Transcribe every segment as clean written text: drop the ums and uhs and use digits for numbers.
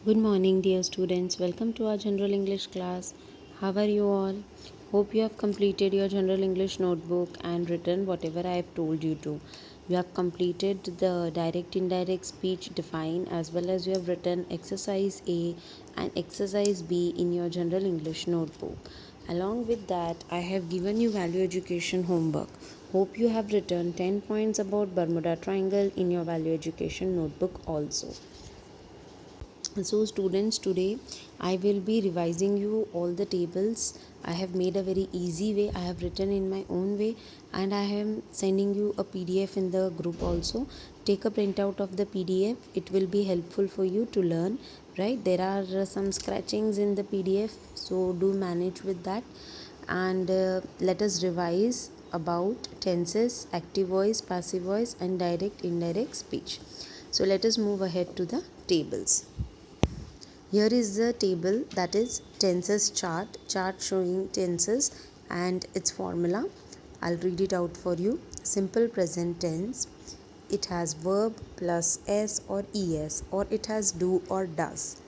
Good morning, dear students. Welcome to our General English class. How are you all? Hope you have completed your General English notebook and written whatever I have told you to. You have completed the direct indirect speech define as well as you have written exercise A and exercise B in your General English notebook. Along with that, I have given you value education homework. Hope you have written 10 points about Bermuda Triangle in your value education notebook also. So students, today I will be revising you all the tables. I have made a very easy way. I have written in my own way and I am sending you a PDF in the group also. Take a printout of the PDF. It will be helpful for you to learn, right? There are some scratchings in the PDF, so do manage with that. And let us revise about tenses, active voice, passive voice and direct indirect speech. So let us move ahead to the tables. Here is the table, that is tenses chart showing tenses and its formula. I'll read it out for you. Simple present tense, it has verb plus s or es, or it has do or does.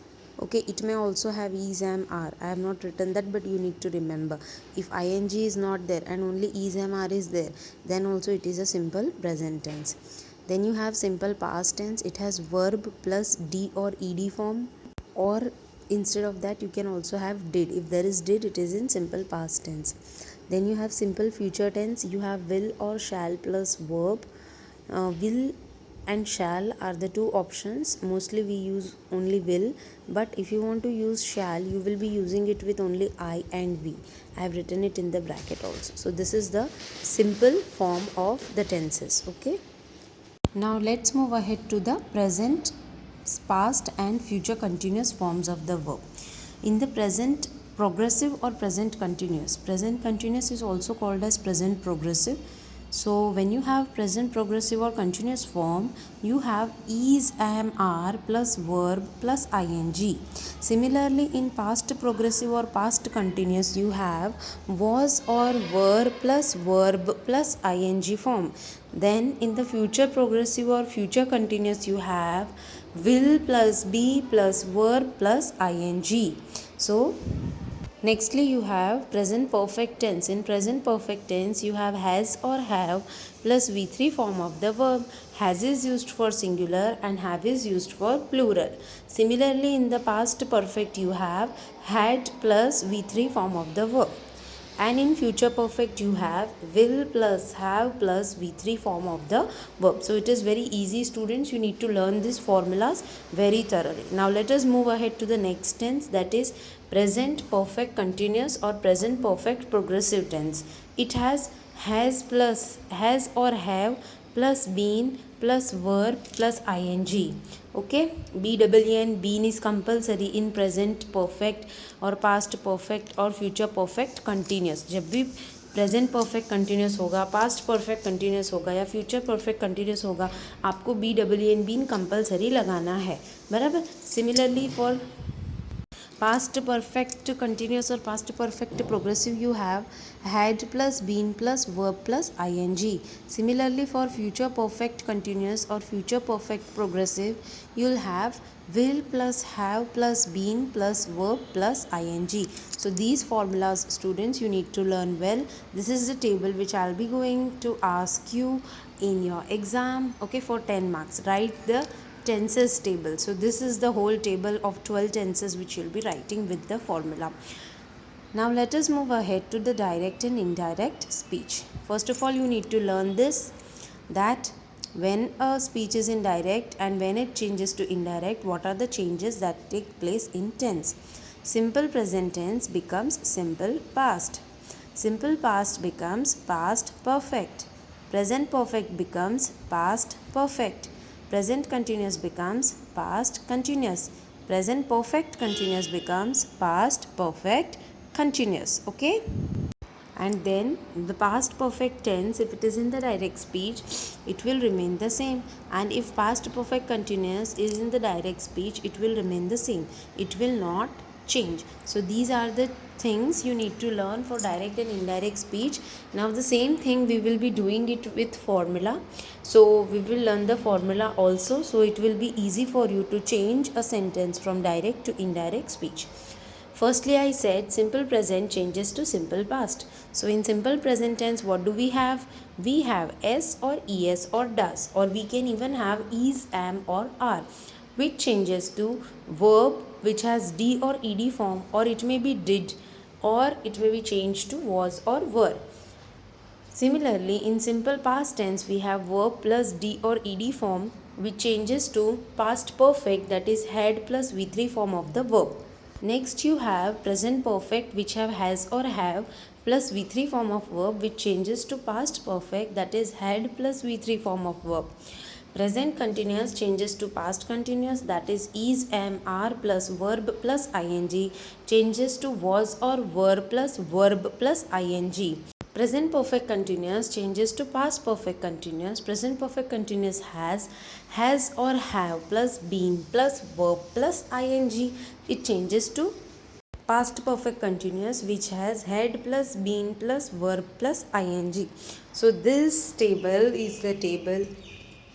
Okay, it may also have is, am, are. I have not written that, but you need to remember, if ing is not there and only is, am, are is there, then also it is a simple present tense. Then you have simple past tense, it has verb plus d or ed form, or instead of that you can also have did. If there is did, it is in simple past tense. Then you have simple future tense, you have will or shall plus verb. Will and shall are the two options. Mostly we use only will, but if you want to use shall, you will be using it with only I and we. I have written it in the bracket also. So this is the simple form of the tenses. Okay, now let's move ahead to the present, past and future continuous forms of the verb. In the present progressive or present continuous is also called as present progressive. So when you have present progressive or continuous form, you have is, am, are plus verb plus ing. Similarly, in past progressive or past continuous, you have was or were plus verb plus ing form. Then in the future progressive or future continuous, you have will plus be plus verb plus ing. So nextly, you have present perfect tense. In present perfect tense, you have has or have plus V3 form of the verb. Has is used for singular and have is used for plural. Similarly, in the past perfect, you have had plus V3 form of the verb. And in future perfect, you have will plus have plus V3 form of the verb. So it is very easy, students. You need to learn these formulas very thoroughly. Now let us move ahead to the next tense, that is present perfect continuous or present perfect progressive tense. It has plus has or have plus been plus verb plus ing. Okay, been, been is compulsory in present perfect or past perfect or future perfect continuous. जब भी present perfect continuous होगा, past perfect continuous होगा या future perfect continuous होगा, आपको been compulsory लगाना है, बराबर. Similarly for past perfect continuous or past perfect progressive, you have had plus been plus verb plus ing. Similarly, for future perfect continuous or future perfect progressive, you'll have will plus have plus been plus verb plus ing. So these formulas, students, you need to learn well. This is the table which I'll be going to ask you in your exam. Okay, for 10 marks, write the tenses table. So this is the whole table of 12 tenses which you'll be writing with the formula. Now let us move ahead to the direct and indirect speech. First of all, you need to learn this, that when a speech is indirect and when it changes to indirect, what are the changes that take place in tense. Simple present tense becomes simple past. Simple past becomes past perfect. Present perfect becomes past perfect. Present continuous becomes past continuous. Present perfect continuous becomes past perfect continuous. Okay, and then the past perfect tense, if it is in the direct speech, it will remain the same, and if past perfect continuous is in the direct speech, it will remain the same. It will not change. So these are the things you need to learn for direct and indirect speech. Now the same thing we will be doing it with formula. So we will learn the formula also, so it will be easy for you to change a sentence from direct to indirect speech. Firstly, I said simple present changes to simple past. So in simple present tense, what do we have? We have s or es or does, or we can even have is, am or are, which changes to verb which has d or ed form, or it may be did, or it may be changed to was or were. Similarly, in simple past tense, we have verb plus d or ed form, which changes to past perfect, that is had plus v3 form of the verb. Next you have present perfect, which have has or have plus v3 form of verb, which changes to past perfect, that is had plus v3 form of verb. Present continuous changes to past continuous, that is am are plus verb plus ing, changes to was or were plus verb plus ing. Present perfect continuous changes to past perfect continuous. Present perfect continuous has or have plus been plus verb plus ing. It changes to past perfect continuous, which has had plus been plus verb plus ing. So this table is the table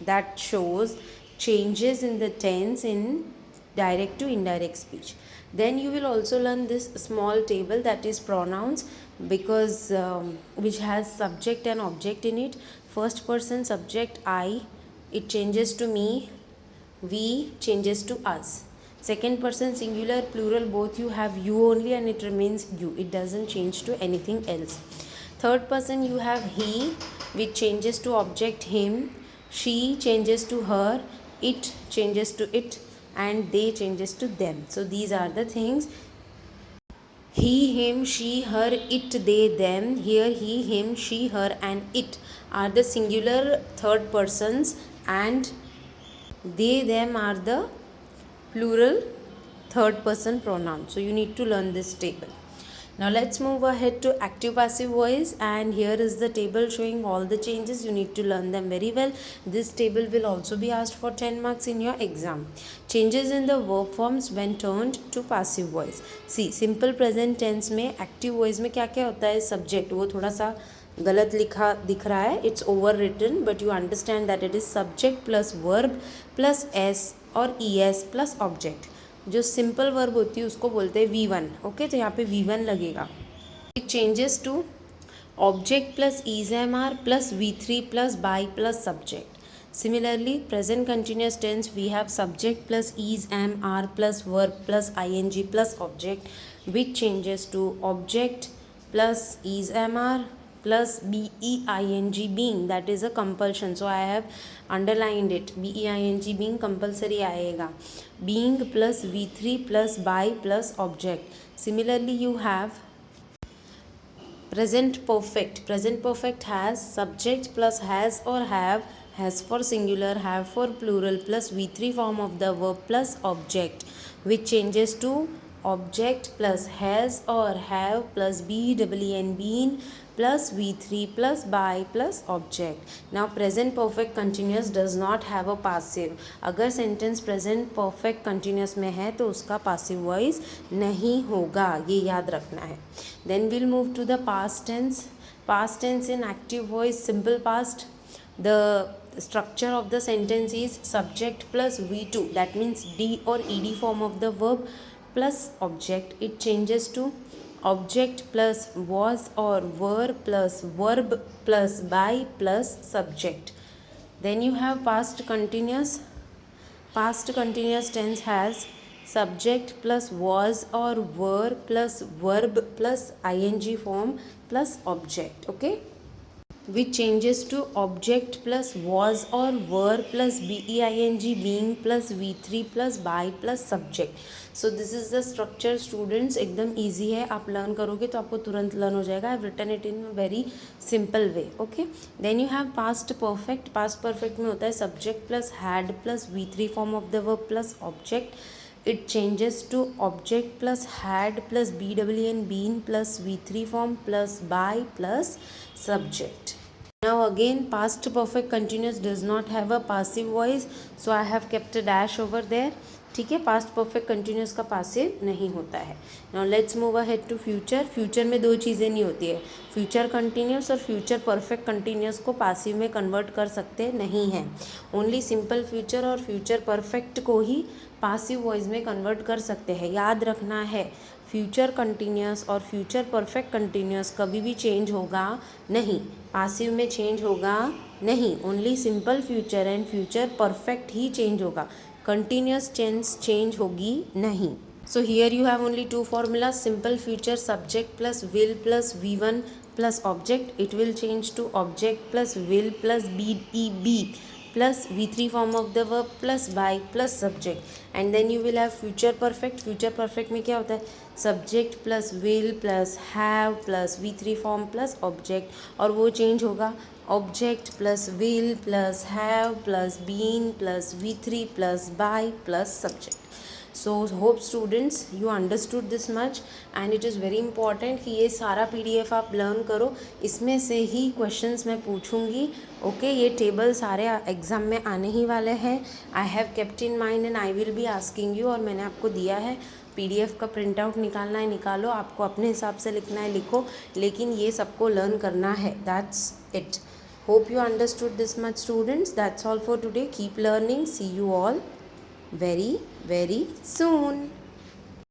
that shows changes in the tense in direct to indirect speech. Then you will also learn this small table, that is pronouns, because which has subject and object in it. First person subject I, it changes to me. We changes to us. Second person singular plural, both you have you only and it remains you, it doesn't change to anything else. Third person you have he, which changes to object him. She changes to her, it changes to it, and they changes to them. So these are the things: he, him, she, her, it, they, them. Here he, him, she, her and it are the singular third persons, and they, them are the plural third person pronoun. So you need to learn this table. Now let's move ahead to active passive voice, and here is the table showing all the changes. You need to learn them very well. This table will also be asked for 10 marks in your exam. Changes in the verb forms when turned to passive voice. See, simple present tense में active voice में क्या क्या होता है? Subject वो थोड़ा सा गलत लिखा दिख रहा है, it's over written, but you understand that it is subject plus verb plus S और ई एस प्लस ऑब्जेक्ट. जो सिंपल वर्ब होती है उसको बोलते हैं V1. ओके, तो यहाँ पे V1 लगेगा. It changes to object plus is am are plus V3 plus by plus subject. Similarly, present continuous tense, we have subject plus is, am, are plus verb plus ing plus object, which changes to object plus is, am, are plus being, being, that is a compulsion. So I have underlined it. Being being compulsory आएगा. Being plus v3 plus by plus object. Similarly, you have present perfect. Present perfect has subject plus has or have, has for singular, have for plural plus v3 form of the verb plus object, which changes to object plus has or have plus been, been plus v3 plus by plus object. Now present perfect continuous does not have a passive. अगर sentence present perfect continuous में है तो उसका passive voice नहीं होगा, ये याद रखना है. Then we'll move to the past tense. Past tense in active voice, simple past, the structure of the sentence is subject plus v2, that means d or ed form of the verb plus object. It changes to object plus was or were plus verb plus by plus subject. Then you have past continuous. Past continuous tense has subject plus was or were plus verb plus ing form plus object. Okay, which changes to object plus was or were plus being, being plus v3 plus by plus subject. So this is the structure students. एकदम easy है, आप learn करोगे तो आपको तुरंत learn हो जाएगा. I've written it in a very simple way. Okay, then you have past perfect. Past perfect में होता है subject plus had plus v3 form of the verb plus object. It changes to object plus had plus bwn, been plus v3 form plus by plus subject. Now again, past perfect continuous does not have a passive voice, so I have kept a dash over there. ठीक है, past perfect continuous का passive नहीं होता है। Now let's move ahead to future. Future में दो चीज़ें नहीं होती है, फ्यूचर कंटिन्यूस और फ्यूचर परफेक्ट कंटिन्यूस को पासिव में कन्वर्ट कर सकते नहीं हैं। ओनली सिंपल फ्यूचर और फ्यूचर परफेक्ट को ही पासिव वॉइस में कन्वर्ट कर सकते हैं। याद रखना है, फ्यूचर कंटिन्यूस और फ्यूचर परफेक्ट कंटिन्यूस कभी भी चेंज होगा नहीं, पासिव में चेंज होगा नहीं। Only simple future and future perfect ही चेंज होगा, कंटिन्यूस टेंस चेंज होगी नहीं। So here you have only two formula, simple future subject plus will plus V1 plus object, it will change to object plus will plus BEB plus V3 form of the verb plus by plus subject, and then you will have future perfect. future perfect में क्या होता है, subject plus will plus have plus V3 form plus object, और वो change होगा object plus will plus have plus been plus V3 plus by plus subject. So hope students you understood this much, and it is very important कि ये सारा PDF आप learn करो, इसमें से ही क्वेश्चंस मैं पूछूंगी। ओके, ये टेबल सारे एग्ज़ाम में आने ही वाले हैं। I have kept in mind and I will be asking you, और मैंने आपको दिया है PDF का प्रिंट आउट निकालना है निकालो, आपको अपने हिसाब से लिखना है लिखो, लेकिन ये सबको लर्न करना है। That's it. Hope you understood this much, students. That's all for today. Keep learning. See you all very, very soon.